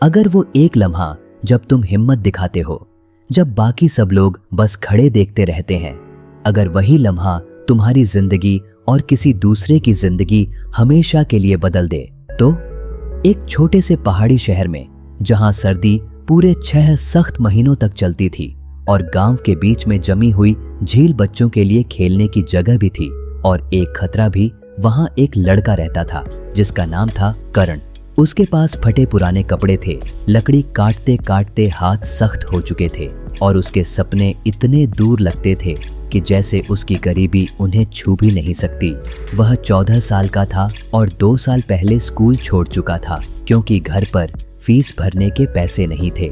अगर वो एक लम्हा जब तुम हिम्मत दिखाते हो, जब बाकी सब लोग बस खड़े देखते रहते हैं, अगर वही लम्हा तुम्हारी जिंदगी और किसी दूसरे की जिंदगी हमेशा के लिए बदल दे, तो एक छोटे से पहाड़ी शहर में जहां सर्दी पूरे 6 सख्त महीनों तक चलती थी और गांव के बीच में जमी हुई झील बच्चों के लिए खेलने की जगह भी थी और एक खतरा भी, वहां एक लड़का रहता था जिसका नाम था करण। उसके पास फटे पुराने कपड़े थे, लकड़ी काटते काटते हाथ सख्त हो चुके थे और उसके सपने इतने दूर लगते थे कि जैसे उसकी गरीबी उन्हें छू भी नहीं सकती। वह 14 साल का था और 2 साल पहले स्कूल छोड़ चुका था क्योंकि घर पर फीस भरने के पैसे नहीं थे।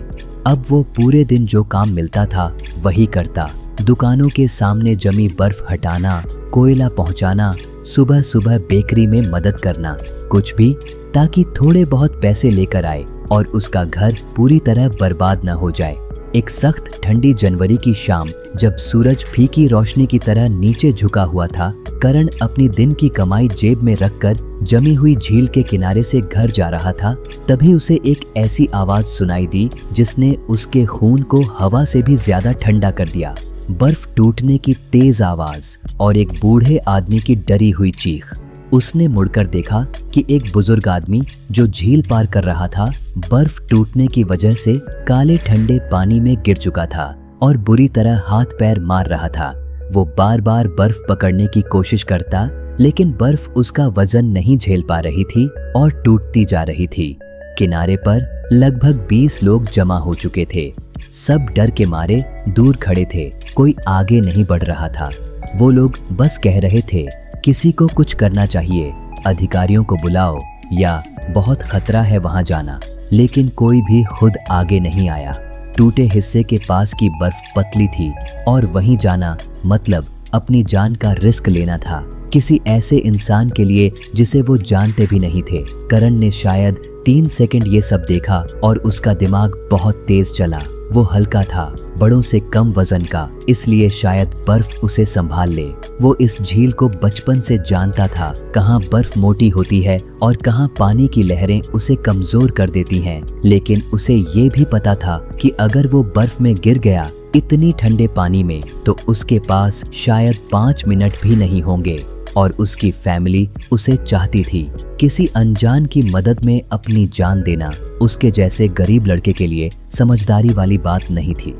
अब वो पूरे दिन जो काम मिलता था वही करता। दुकानों के सामने जमी बर्फ हटाना, कोयला पहुंचाना, सुबह सुबह बेकरी में मदद करना, कुछ भी ताकि थोड़े बहुत पैसे लेकर आए और उसका घर पूरी तरह बर्बाद न हो जाए। एक सख्त ठंडी जनवरी की शाम जब सूरज फीकी रोशनी की तरह नीचे झुका हुआ था, करण अपनी दिन की कमाई जेब में रखकर जमी हुई झील के किनारे से घर जा रहा था। तभी उसे एक ऐसी आवाज सुनाई दी जिसने उसके खून को हवा से भी ज्यादा ठंडा कर दिया। बर्फ टूटने की तेज आवाज और एक बूढ़े आदमी की डरी हुई चीख। उसने मुड़कर देखा कि एक बुजुर्ग आदमी जो झील पार कर रहा था, बर्फ टूटने की वजह से काले ठंडे पानी में गिर चुका था और बुरी तरह हाथ पैर मार रहा था। वो बार बार बर्फ पकड़ने की कोशिश करता, लेकिन बर्फ उसका वजन नहीं झेल पा रही थी और टूटती जा रही थी। किनारे पर लगभग 20 लोग जमा हो चुके थे। सब डर के मारे दूर खड़े थे, कोई आगे नहीं बढ़ रहा था। वो लोग बस कह रहे थे, किसी को कुछ करना चाहिए, अधिकारियों को बुलाओ या बहुत खतरा है वहां जाना। लेकिन कोई भी खुद आगे नहीं आया। टूटे हिस्से के पास की बर्फ पतली थी और वहीं जाना मतलब अपनी जान का रिस्क लेना था, किसी ऐसे इंसान के लिए जिसे वो जानते भी नहीं थे। करण ने शायद 3 सेकंड ये सब देखा और उसका दिमाग बहुत तेज चला। वो हल्का था, बड़ों से कम वजन का, इसलिए शायद बर्फ उसे संभाल ले। वो इस झील को बचपन से जानता था, कहाँ बर्फ मोटी होती है और कहाँ पानी की लहरें उसे कमजोर कर देती हैं। लेकिन उसे ये भी पता था कि अगर वो बर्फ में गिर गया इतनी ठंडे पानी में, तो उसके पास शायद 5 मिनट भी नहीं होंगे। और उसकी फैमिली उसे चाहती थी। किसी अनजान की मदद में अपनी जान देना उसके जैसे गरीब लड़के के लिए समझदारी वाली बात नहीं थी।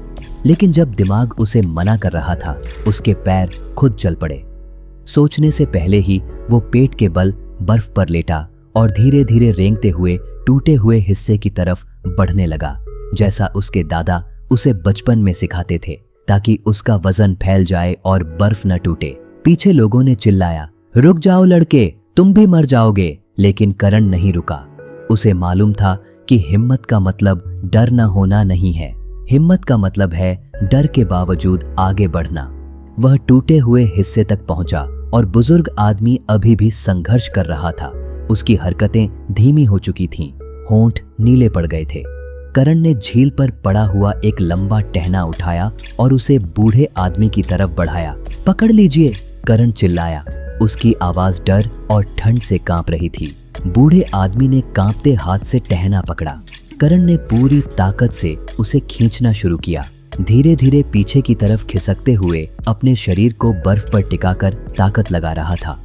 लेकिन जब दिमाग उसे मना कर रहा था, उसके पैर खुद चल पड़े। सोचने से पहले ही वो पेट के बल बर्फ पर लेटा और धीरे धीरे रेंगते हुए टूटे हुए हिस्से की तरफ बढ़ने लगा, जैसा उसके दादा उसे बचपन में सिखाते थे, ताकि उसका वजन फैल जाए और बर्फ न टूटे। पीछे लोगों ने चिल्लाया, रुक जाओ लड़के, तुम भी मर जाओगे। लेकिन करण नहीं रुका। उसे मालूम था कि हिम्मत का मतलब डर न होना नहीं है, हिम्मत का मतलब है डर के बावजूद आगे बढ़ना। वह टूटे हुए हिस्से तक पहुंचा और बुजुर्ग आदमी अभी भी संघर्ष कर रहा था। उसकी हरकतें धीमी हो चुकी थीं, होंठ नीले पड़ गए थे। करण ने झील पर पड़ा हुआ एक लंबा टहना उठाया और उसे बूढ़े आदमी की तरफ बढ़ाया। पकड़ लीजिए, करण चिल्लाया। उसकी आवाज डर और ठंड से कांप रही थी। बूढ़े आदमी ने कांपते हाथ से टहना पकड़ा। करण ने पूरी ताकत से उसे खींचना शुरू किया, धीरे धीरे पीछे की तरफ खिसकते हुए अपने शरीर को बर्फ पर टिकाकर ताकत लगा रहा था।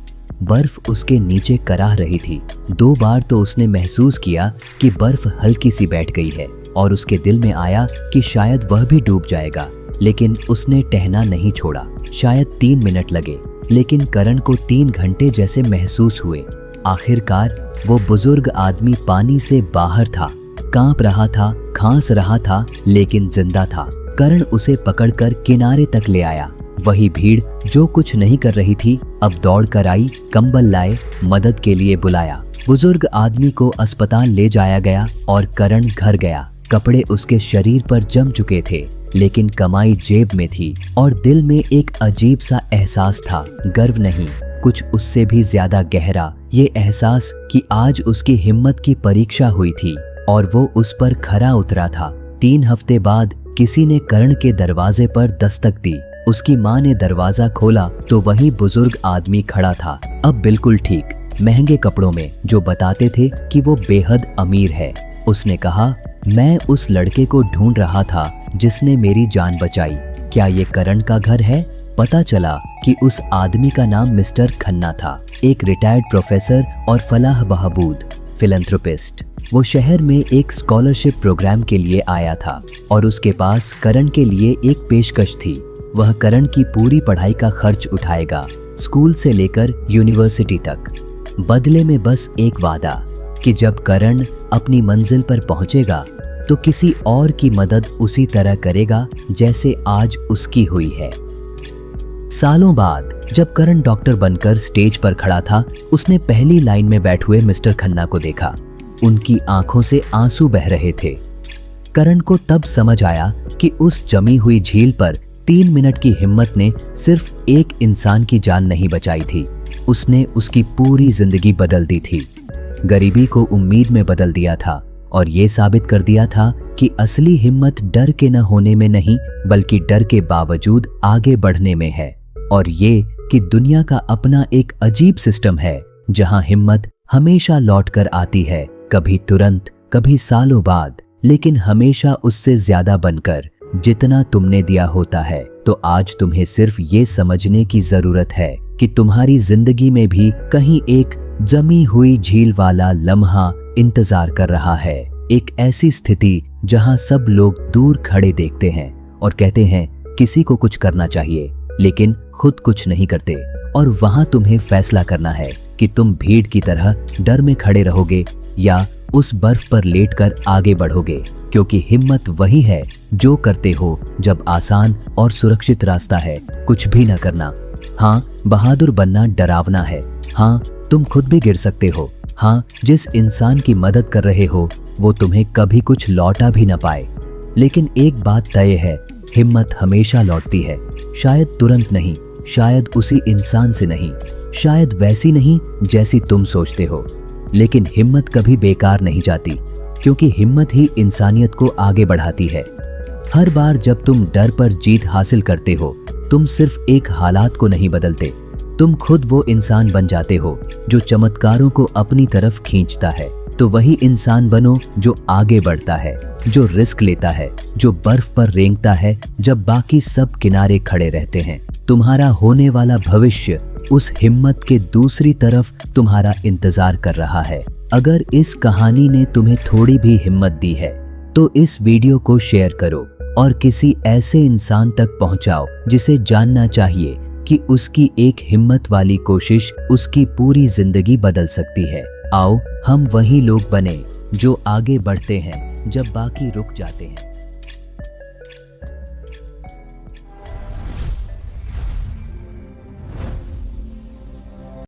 बर्फ उसके नीचे कराह रही थी। 2 बार तो उसने महसूस किया कि बर्फ हल्की सी बैठ गई है और उसके दिल में आया कि शायद वह भी डूब जाएगा। लेकिन उसने टहना नहीं छोड़ा। शायद 3 मिनट लगे, लेकिन करण को 3 घंटे जैसे महसूस हुए। आखिरकार वो बुजुर्ग आदमी पानी से बाहर था, कांप रहा था, खांस रहा था, लेकिन जिंदा था। करण उसे पकड़कर किनारे तक ले आया। वही भीड़ जो कुछ नहीं कर रही थी अब दौड़ कर आई, कंबल लाए, मदद के लिए बुलाया। बुजुर्ग आदमी को अस्पताल ले जाया गया और करण घर गया। कपड़े उसके शरीर पर जम चुके थे, लेकिन कमाई जेब में थी और दिल में एक अजीब सा एहसास था, गर्व नहीं, कुछ उससे भी ज्यादा गहरा, ये एहसास कि आज उसकी हिम्मत की परीक्षा हुई थी और वो उस पर खरा उतरा था। 3 हफ्ते बाद किसी ने करण के दरवाजे पर दस्तक दी। उसकी माँ ने दरवाजा खोला तो वही बुजुर्ग आदमी खड़ा था, अब बिल्कुल ठीक, महंगे कपड़ों में, जो बताते थे कि वो बेहद अमीर है। उसने कहा, मैं उस लड़के को ढूंढ रहा था जिसने मेरी जान बचाई। क्या ये करण का घर है? पता चला कि उस आदमी का नाम मिस्टर खन्ना था, एक रिटायर्ड प्रोफेसर और फलाह बहबूद फिलैंथ्रोपिस्ट। वो शहर में एक स्कॉलरशिप प्रोग्राम के लिए आया था और उसके पास करण के लिए एक पेशकश थी। वह करण की पूरी पढ़ाई का खर्च उठाएगा, स्कूल से लेकर यूनिवर्सिटी तक। बदले में बस एक वादा कि जब करण अपनी मंजिल पर पहुंचेगा तो किसी और की मदद उसी तरह करेगा जैसे आज उसकी हुई है। सालों बाद जब करण डॉक्टर बनकर स्टेज पर खड़ा था, उसने पहली लाइन में बैठे हुए मिस्टर खन्ना को देखा। उनकी आंखों से आंसू बह रहे थे। करण को तब समझ आया कि उस जमी हुई झील पर 3 मिनट की हिम्मत ने सिर्फ एक इंसान की जान नहीं बचाई थी, उसने उसकी पूरी जिंदगी बदल दी थी। गरीबी को उम्मीद में बदल दिया था और ये साबित कर दिया था कि असली हिम्मत डर के न होने में नहीं, बल्कि डर के बावजूद आगे बढ़ने में है। और ये कि दुनिया का अपना एक अजीब सिस्टम है जहां हिम्मत हमेशा लौट कर आती है, कभी तुरंत, कभी सालों बाद, लेकिन हमेशा उससे ज्यादा बनकर जितना तुमने दिया होता है। तो आज तुम्हें सिर्फ ये समझने की जरूरत है कि तुम्हारी जिंदगी में भी कहीं एक जमी हुई झील वाला लम्हा इंतजार कर रहा है। एक ऐसी स्थिति जहां सब लोग दूर खड़े देखते हैं और कहते हैं किसी को कुछ करना चाहिए, लेकिन खुद कुछ नहीं करते। और वहां तुम्हें फैसला करना है कि तुम भीड़ की तरह डर में खड़े रहोगे या उस बर्फ पर लेटकर आगे बढ़ोगे, क्योंकि हिम्मत वही है जो करते हो जब आसान और सुरक्षित रास्ता है कुछ भी न करना। हाँ, बहादुर बनना डरावना है। हाँ, तुम खुद भी गिर सकते हो। हाँ, जिस इंसान की मदद कर रहे हो वो तुम्हें कभी कुछ लौटा भी न पाए। लेकिन एक बात तय है, हिम्मत हमेशा लौटती है। शायद तुरंत नहीं, शायद उसी इंसान से नहीं, शायद वैसी नहीं जैसी तुम सोचते हो, लेकिन हिम्मत कभी बेकार नहीं जाती, क्योंकि हिम्मत ही इंसानियत को आगे बढ़ाती है। हर बार जब तुम डर पर जीत हासिल करते हो, तुम सिर्फ एक हालात को नहीं बदलते, तुम खुद वो इंसान बन जाते हो जो चमत्कारों को अपनी तरफ खींचता है। तो वही इंसान बनो जो आगे बढ़ता है, जो रिस्क लेता है, जो बर्फ पर रेंगता है जब बाकी सब किनारे खड़े रहते हैं। तुम्हारा होने वाला भविष्य उस हिम्मत के दूसरी तरफ तुम्हारा इंतजार कर रहा है। अगर इस कहानी ने तुम्हें थोड़ी भी हिम्मत दी है तो इस वीडियो को शेयर करो और किसी ऐसे इंसान तक पहुंचाओ जिसे जानना चाहिए कि उसकी एक हिम्मत वाली कोशिश उसकी पूरी जिंदगी बदल सकती है। आओ हम वही लोग बने जो आगे बढ़ते हैं जब बाकी रुक जाते हैं।